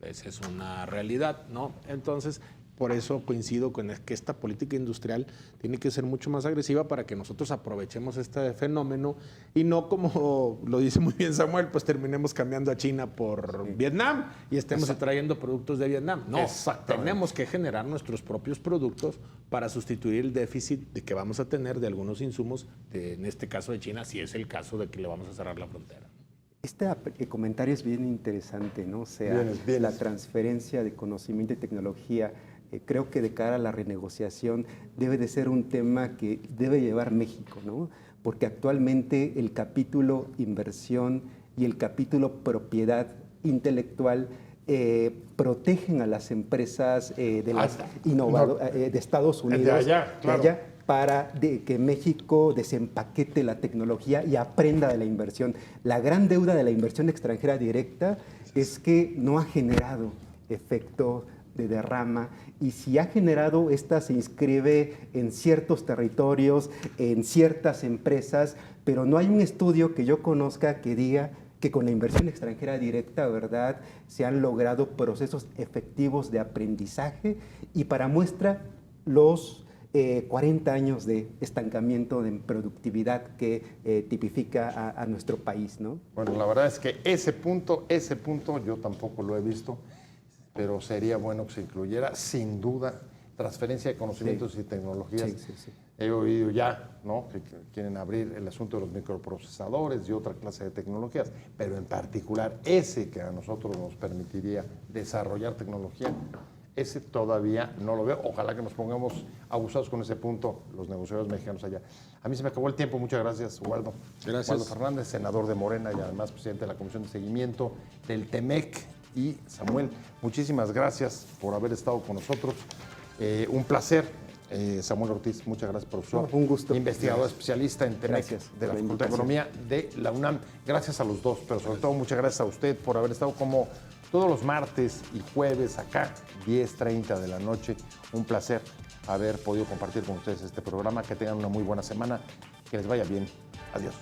Speaker 3: Esa es una realidad, ¿no? Entonces, por eso coincido con que esta política industrial tiene que ser mucho más agresiva para que nosotros aprovechemos este fenómeno y no, como lo dice muy bien Samuel, pues terminemos cambiando a China por Vietnam y estemos trayendo productos de Vietnam. No, tenemos que generar nuestros propios productos para sustituir el déficit que vamos a tener de algunos insumos, en este caso de China, si es el caso de que le vamos a cerrar la frontera.
Speaker 4: Este comentario es bien interesante, ¿no? O sea, la transferencia de conocimiento y tecnología, creo que de cara a la renegociación debe de ser un tema que debe llevar México, ¿no? Porque actualmente el capítulo inversión y el capítulo propiedad intelectual protegen a las empresas de Estados Unidos,
Speaker 1: de allá, claro,
Speaker 4: para que México desempaquete la tecnología y aprenda de la inversión. La gran deuda de la inversión extranjera directa es que no ha generado efecto de derrama, y si ha generado, esta se inscribe en ciertos territorios, en ciertas empresas, pero no hay un estudio que yo conozca que diga que con la inversión extranjera directa, ¿verdad?, se han logrado procesos efectivos de aprendizaje, y para muestra los 40 años de estancamiento de productividad que tipifica a nuestro país, ¿no?
Speaker 1: Bueno, la verdad es que ese punto yo tampoco lo he visto, pero sería bueno que se incluyera, sin duda, transferencia de conocimientos y tecnologías.
Speaker 4: Sí.
Speaker 1: He oído ya, ¿no?, que quieren abrir el asunto de los microprocesadores y otra clase de tecnologías, pero en particular ese que a nosotros nos permitiría desarrollar tecnología, ese todavía no lo veo. Ojalá que nos pongamos abusados con ese punto los negociadores mexicanos allá. A mí se me acabó el tiempo. Muchas gracias, Waldo.
Speaker 3: Gracias.
Speaker 1: Waldo Fernández, senador de Morena y además presidente de la Comisión de Seguimiento del TEMEC. Y Samuel, muchísimas gracias por haber estado con nosotros. Un placer. Samuel Ortiz, muchas gracias, profesor.
Speaker 4: Un gusto.
Speaker 1: Investigador especialista en TEMEC de la Facultad de Economía de la UNAM. Gracias a los dos, pero sobre todo muchas gracias a usted por haber estado como todos los martes y jueves acá, 10:30 de la noche. Un placer haber podido compartir con ustedes este programa. Que tengan una muy buena semana. Que les vaya bien. Adiós.